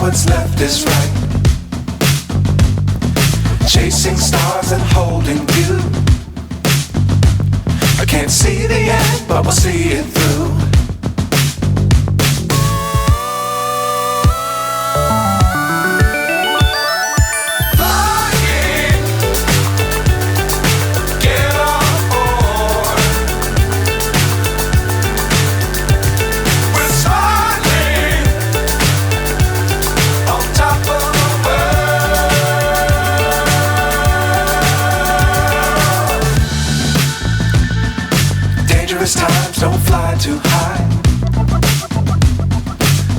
what's left is right. Chasing stars and holding you. I can't see the end, but we'll see it through. Times don't fly too high.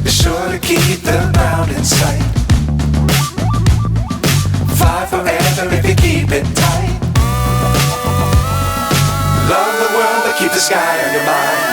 Be sure to keep the ground in sight. Fly forever if you keep it tight. Love the world but keep the sky on your mind.